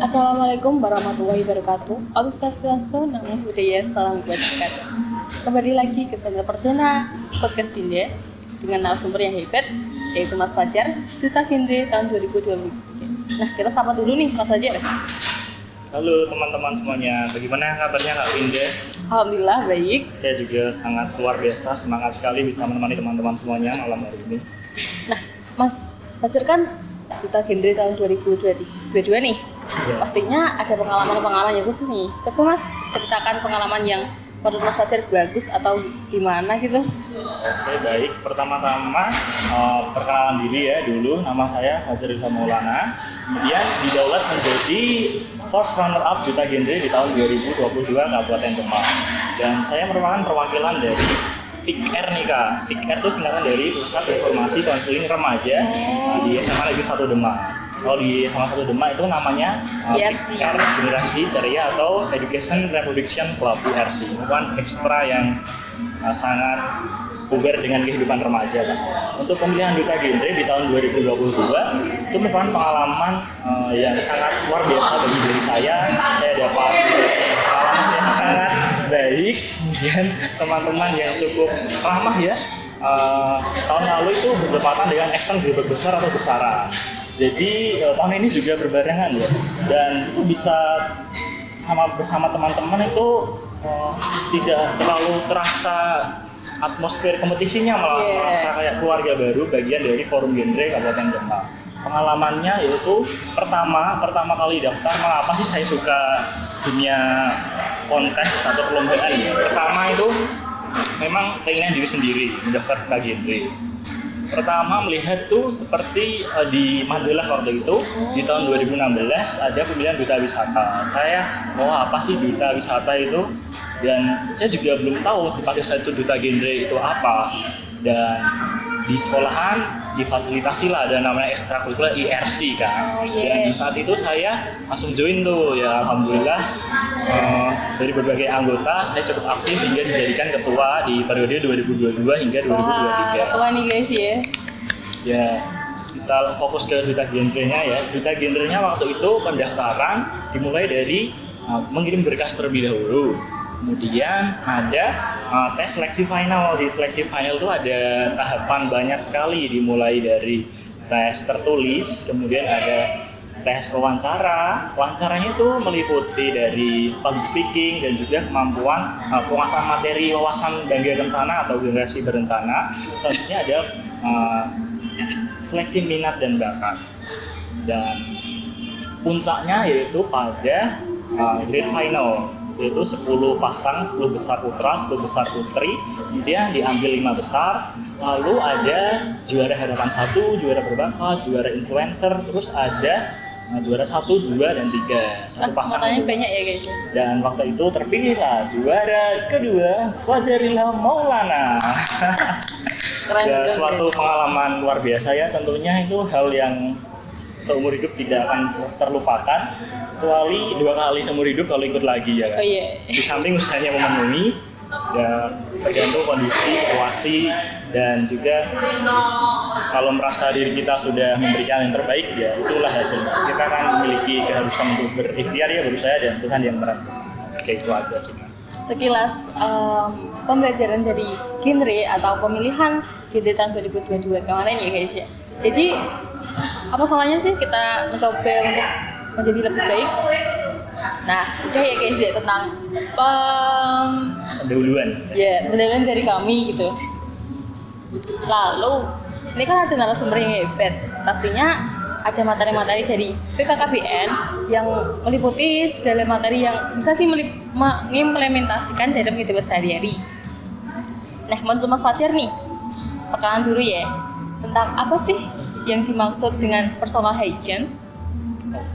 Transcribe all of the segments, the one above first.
Assalamualaikum warahmatullahi wabarakatuh. Om Swastiastu, Namo Buddhaya, Salam Kebajikan. Kembali lagi ke channel perdana podcast Vinda dengan narasumber yang hebat, yaitu Mas Fajar, Duta Genre tahun 2023. Nah, kita sapa dulu nih Mas Fajar. Halo teman-teman semuanya, bagaimana kabarnya Kak Vinda? Alhamdulillah baik. Saya juga sangat luar biasa, semangat sekali bisa menemani teman-teman semuanya malam hari ini. Nah, Mas Fajar kan Duta Genre tahun 2022 nih. Ya. Pastinya ada pengalaman-pengalaman yang khusus nih. Coba Mas ceritakan pengalaman yang menurut Mas Fajar bagus atau gimana gitu. Oke, baik. Pertama-tama perkenalan diri ya dulu. Nama saya Fajar Ilham Maulana. Kemudian didaulat menjadi first runner up Duta Genre di tahun 2022 Kabupaten Demak. Dan saya merupakan perwakilan dari PIKR nih Kak. PIKR itu singkatan dari Pusat Informasi Konseling Remaja di SMA Negeri 1 Demak. Kalau di SMA 1 Demak itu namanya PIKR Generasi Ceria atau Education Reproduction Club PRC. Bukan ekstra yang sangat puber dengan kehidupan remaja Mas. Untuk pemilihan Duta Genre di tahun 2022 itu merupakan pengalaman yang sangat luar biasa bagi diri saya. Saya dapat pengalaman yang sangat baik, kemudian teman-teman yang cukup ramah ya. Tahun lalu itu bertepatan dengan event Gerebek Besar atau Besaran. Jadi tahun ini juga berbarengan ya, dan itu bisa bersama teman-teman itu tidak terlalu terasa atmosfer kompetisinya, malah merasa kayak keluarga baru, bagian dari Forum Genre Kabupaten Demak. Pengalamannya yaitu pertama kali daftar, mengapa sih saya suka dunia kontes atau perlombaan ya. Pertama itu memang keinginan diri sendiri mendaftar Duta Genre. Pertama melihat tuh seperti di majalah waktu itu di tahun 2016 ada pemilihan Duta Wisata. Saya apa sih Duta Wisata itu? Dan saya juga belum tahu pada saat itu Duta Genre itu apa. Dan di sekolahan difasilitasi lah ada namanya ekstrakurikuler IRC kan. Dan saat itu saya langsung join tuh ya, alhamdulillah dari berbagai anggota saya cukup aktif hingga dijadikan ketua di periode 2022 hingga 2023. Ketua nih guys ya. Ya, kita fokus ke Duta Genre-nya ya. Duta Genre-nya waktu itu pendaftaran dimulai dari mengirim berkas terlebih dahulu. Kemudian ada tes seleksi final. Di seleksi final itu ada tahapan banyak sekali, dimulai dari tes tertulis, kemudian ada tes wawancara. Wawancaranya itu meliputi dari public speaking dan juga kemampuan penguasaan materi wawasan bangga rencana atau generasi berencana. Selanjutnya ada seleksi minat dan bakat. Dan puncaknya yaitu pada grade final, yaitu 10 pasang, 10 besar putra, 10 besar putri, kemudian diambil 5 besar, lalu ada juara harapan 1, juara berbakat, juara influencer, terus ada juara 1, 2, dan 3. Satu pasang itu banyak ya guys. Dan waktu itu terpilihlah juara kedua Fajar Ilham Maulana. Keren, ya, keren, suatu pengalaman luar biasa ya, tentunya itu hal yang seumur hidup tidak akan terlupakan, kecuali 2 kali seumur hidup kalau ikut lagi ya kan. Di samping usahanya memenuhi ya, tergantung kondisi, situasi, dan juga kalau merasa diri kita sudah memberikan yang terbaik ya itulah hasilnya. Kita akan memiliki keharusan untuk berikhtiar ya, berusaha, dan Tuhan yang merat. Oke, itu aja sih. Sekilas pembelajaran dari genre atau pemilihan genre tahun 2022 kemarin ya guys ya. Jadi apa salahnya sih kita mencoba untuk menjadi lebih baik? Nah, udah ya guys ya tentang pendahuluan. Ya, pendahuluan dari kami gitu. Lalu ini kan ada narasumber yang hebat. Pastinya ada materi-materi dari BKKBN yang meliputi segala materi yang bisa mengimplementasikan dalam kehidupan sehari-hari. Nah, menurut Mas Fajar nih, perkenalan dulu ya, tentang apa sih yang dimaksud dengan personal hygiene?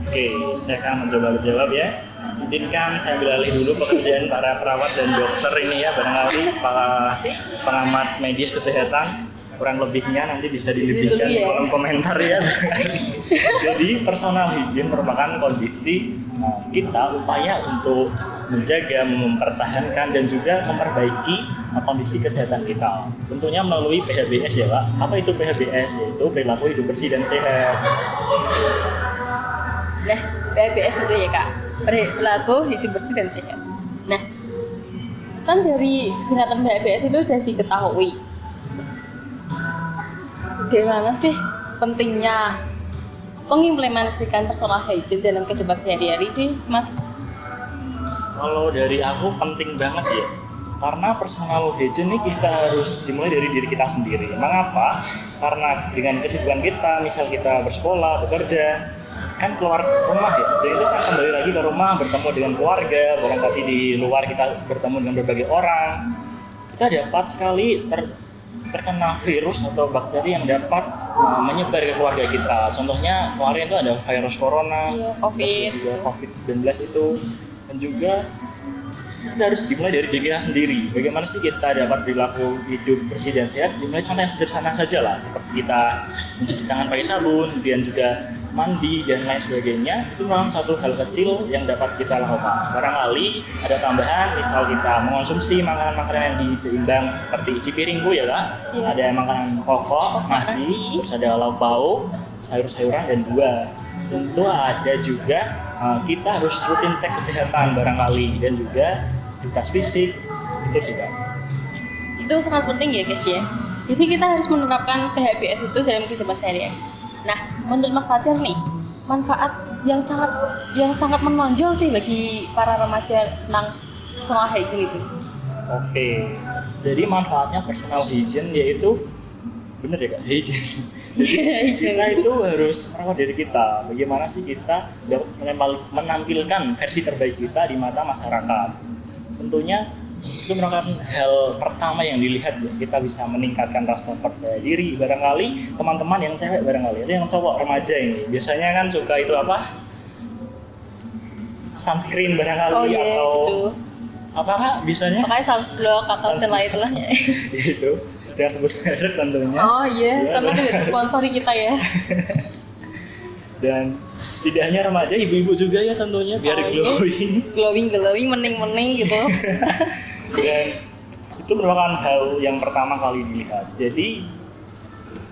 Oke, saya akan mencoba menjawab ya. Izinkan saya beralih dulu pekerjaan para perawat dan dokter ini ya, barangkali para pengamat medis kesehatan. Kurang lebihnya nanti bisa dilebihkan di kolom komentar ya. Jadi personal hygiene merupakan kondisi kita upaya untuk menjaga, mempertahankan, dan juga memperbaiki kondisi kesehatan kita. Tentunya melalui PHBS ya Pak. Apa itu PHBS? Yaitu perilaku hidup bersih dan sehat. Nah, PHBS itu ya Kak, perilaku hidup bersih dan sehat. Nah, kan dari singkatan PHBS itu sudah diketahui bagaimana sih pentingnya mengimplementasikan personal hygiene dalam kehidupan sehari-hari sih, Mas? Kalau dari aku penting banget ya, karena personal hygiene ini kita harus dimulai dari diri kita sendiri. Mengapa? Karena dengan kesibukan kita, misal kita bersekolah, bekerja, kan keluar rumah ya, dan itu kan kembali lagi ke rumah, bertemu dengan keluarga, barangkali di luar kita bertemu dengan berbagai orang, kita dapat sekali terkena virus atau bakteri yang dapat menyebar ke keluarga kita. Contohnya kemarin itu ada virus corona, terus juga COVID-19 itu, dan juga kita harus dimulai dari diri kita sendiri. Bagaimana sih kita dapat perilaku hidup bersih dan sehat? Dimulai contoh yang sederhana saja lah, seperti kita mencuci tangan pakai sabun, kemudian juga mandi dan lain sebagainya. Itu memang satu hal kecil yang dapat kita lakukan. Barangkali ada tambahan, misal kita mengonsumsi makanan-makanan yang seimbang seperti isi piringku ya Kak. Iya. Ada makanan pokok, nasi, terus ada lauk pauk, sayur-sayuran dan buah. Tentu ada juga kita harus rutin cek kesehatan barangkali, dan juga aktivitas fisik, itu sih Kak. Itu sangat penting ya guys ya. Jadi kita harus menerapkan PHBS itu dalam kehidupan sehari-hari. Nah, menurut Mas Fajar nih, manfaat yang sangat menonjol sih bagi para remaja tentang personal hygiene itu. Oke, jadi manfaatnya personal hygiene yaitu bener ya Kak, hygiene. Jadi kita itu harus merawat diri kita. Bagaimana sih kita dapat menampilkan versi terbaik kita di mata masyarakat. Tentunya itu merupakan hal pertama yang dilihat ya. Kita bisa meningkatkan rasa percaya diri. Barangkali teman-teman yang cewek, barangkali ada yang cowok remaja ini biasanya kan suka itu apa? Sunscreen barangkali atau itu. Apa Kak biasanya? Makanya sunsblock atau celah itulah ya. Itu jangan sebut merek tentunya. Oh iya, sama tidak sponsori kita ya. Dan tidak hanya remaja, ibu-ibu juga ya tentunya, biar glowing, mening gitu. Dan itu merupakan hal yang pertama kali dilihat. Jadi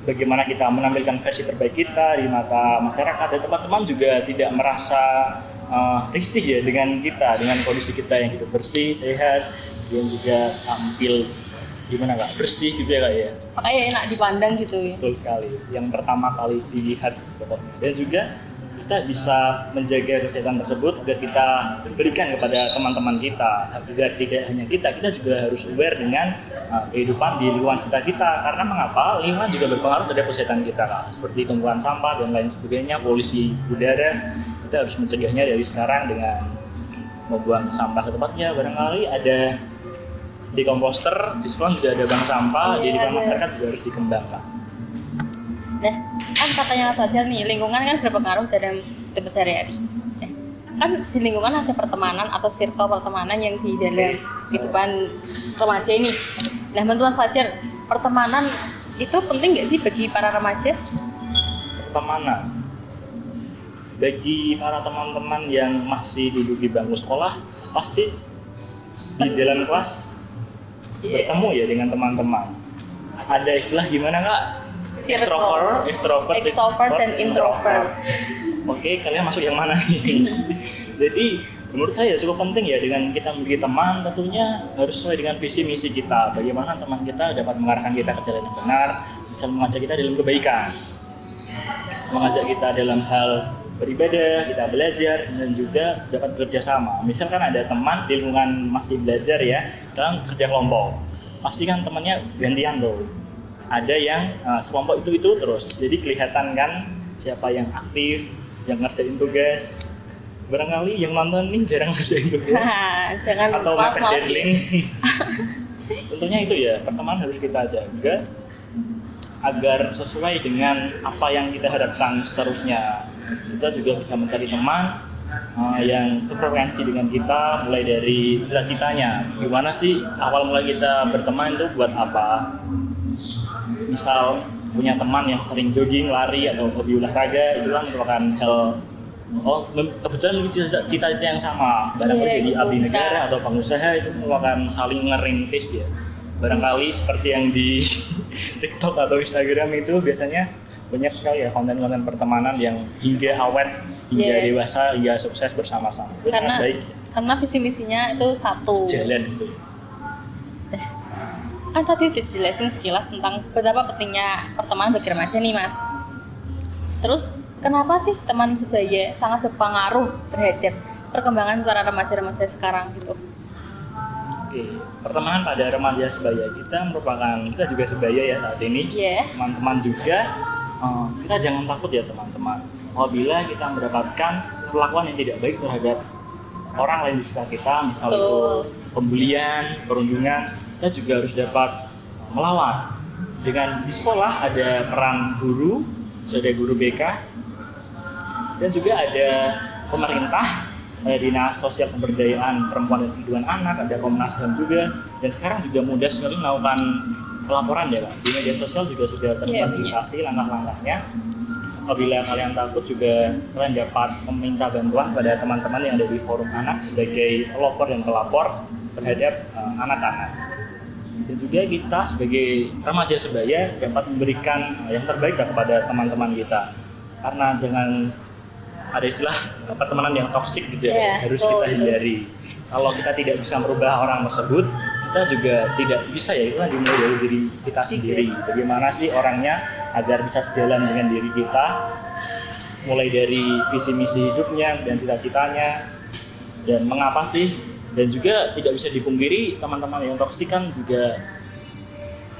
bagaimana kita menampilkan versi terbaik kita di mata masyarakat, dan teman-teman juga tidak merasa risih ya dengan kita, dengan kondisi kita yang hidup bersih, sehat, dan juga tampil gimana Kak, bersih gitu ya Kak ya. Makanya enak dipandang gitu ya. Betul sekali, yang pertama kali dilihat pokoknya. Dan juga kita bisa menjaga kesehatan tersebut agar kita berikan kepada teman-teman kita, agar tidak hanya kita juga harus aware dengan kehidupan di lingkungan sekitar kita. Karena mengapa? Lingkungan juga berpengaruh terhadap kesehatan kita Kak. Seperti tumpukan sampah dan lain sebagainya, polusi udara, kita harus mencegahnya dari sekarang dengan membuang sampah ke tempatnya. Barangkali ada di komposter, di sekolah juga ada bank sampah, di lingkungan masyarakat juga harus dikembangkan. Nah, kan katanya Mas Fajar nih, lingkungan kan berpengaruh dalam hidup sehari-hari. Kan di lingkungan ada pertemanan atau circle pertemanan yang di dalam kehidupan remaja ini. Nah, menurut Mas Fajar, pertemanan itu penting nggak sih bagi para remaja? Pertemanan bagi para teman-teman yang masih duduk di bangku sekolah, pasti di dalam kelas bertemu ya dengan teman-teman. Ada istilah gimana Kak? Extrovert dan introvert. Oke, kalian masuk yang mana nih? Jadi menurut saya cukup penting ya dengan kita memiliki teman, tentunya harus sesuai dengan visi misi kita. Bagaimana teman kita dapat mengarahkan kita ke jalan yang benar, bisa mengajak kita dalam kebaikan, mengajak kita dalam hal beribadah, kita belajar, dan juga dapat bekerja sama. Misalkan ada teman di lingkungan masih belajar ya, kalian kerja kelompok, pasti kan temannya gantian tuh. Ada yang sekelompok itu terus, jadi kelihatan kan siapa yang aktif, yang ngerjain tugas. Barangkali yang nonton nih jarang ngerjain tugas atau mepet deadline. Tentunya itu ya, pertemanan harus kita jaga agar sesuai dengan apa yang kita harapkan seterusnya. Kita juga bisa mencari teman yang sefrekuensi dengan kita, mulai dari cita-citanya. Gimana sih awal mulai kita berteman itu buat apa? Misal punya teman yang sering jogging, lari, atau hobi olahraga, itu kan merupakan hal kebetulan memiliki cita-cita yang sama. Barangkali jadi abdi negara atau pengusaha, itu merupakan saling ngerintis ya. Barangkali seperti yang di TikTok atau Instagram itu biasanya banyak sekali ya konten-konten pertemanan yang hingga awet, hingga Yes. dewasa, hingga sukses bersama-sama. Itu Karena sangat baik, karena visi misinya itu satu. sejalan itu. Kan tadi udah dijelasin sekilas tentang betapa pentingnya pertemanan bagi remaja nih Mas. Terus kenapa sih teman sebaya sangat berpengaruh terhadap perkembangan para remaja-remaja sekarang gitu? Oke, pertemanan pada remaja sebaya kita juga sebaya ya saat ini. Iya. Teman-teman juga, kita jangan takut ya teman-teman. Apabila kita mendapatkan perlakuan yang tidak baik terhadap orang lain di sekitar kita, misal Betul. itu pembelian, perundungan, kita juga harus dapat melawan. Dengan di sekolah ada peran guru, ada guru BK, dan juga ada pemerintah, ada Dinas Sosial Pemberdayaan Perempuan dan Perlindungan Anak, ada Komnas HAM juga, dan sekarang juga mudah sekali melakukan pelaporan ya Pak. Di media sosial juga sudah terfasilitasi langkah-langkahnya. Apabila kalian takut juga kalian dapat meminta bantuan pada teman-teman yang ada di forum anak sebagai pelopor dan pelapor terhadap anak-anak. Dan juga kita sebagai remaja sebaya dapat memberikan yang terbaik kepada teman-teman kita. Karena jangan ada istilah pertemanan yang toksik gitu ya, harus betul, kita hindari. Kalau kita tidak bisa merubah orang tersebut, kita juga tidak bisa ya, itu kan dimulai dari diri kita sendiri. Bagaimana sih orangnya agar bisa sejalan dengan diri kita, mulai dari visi misi hidupnya dan cita-citanya, dan mengapa sih. Dan juga tidak bisa dipungkiri teman-teman yang toksik kan juga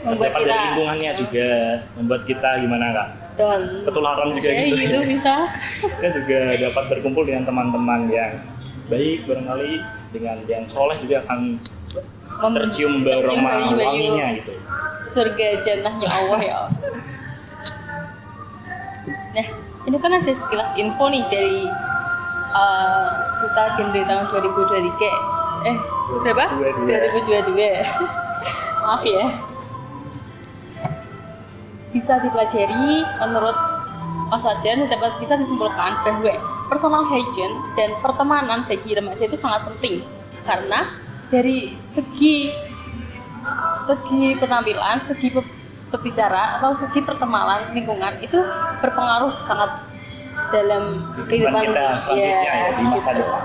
terdapat dari lingkungannya juga, membuat kita gimana Kak? Dan Ketularan juga ya, gitu. gitu bisa. Kita juga dapat berkumpul dengan teman-teman yang baik, barangkali dengan yang soleh juga akan tercium aroma wanginya gitu. Surga jannahnya Allah ya. Nah, ini kan ada sekilas info nih dari kita genre tahun 2023. Berapa? 2022. Maaf ya. Bisa dipelajari menurut Mas Fajar dapat bisa disimpulkan bahwa personal hygiene dan pertemanan bagi remaja itu sangat penting karena dari segi penampilan, segi berbicara atau segi pertemanan lingkungan itu berpengaruh sangat dalam kehidupan kita selanjutnya ya di masa gitu. depan.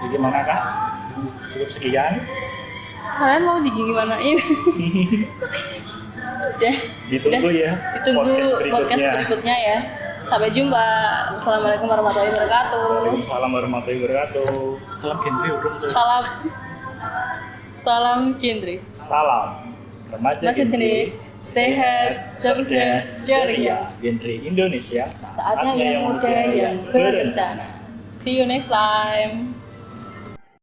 Bagaimana Kak? Cukup sekian. Kalian mau gimanain? Udah. Ditunggu ya. Ditunggu podcast berikutnya ya. Sampai jumpa. Assalamualaikum warahmatullahi wabarakatuh. Waalaikumsalam warahmatullahi wabarakatuh. Salam genre urung. Salam genre. Salam remaja genre. Sehat, cerdas, ceria. Genre Indonesia. Saatnya yang muda yang berencana. See you next time.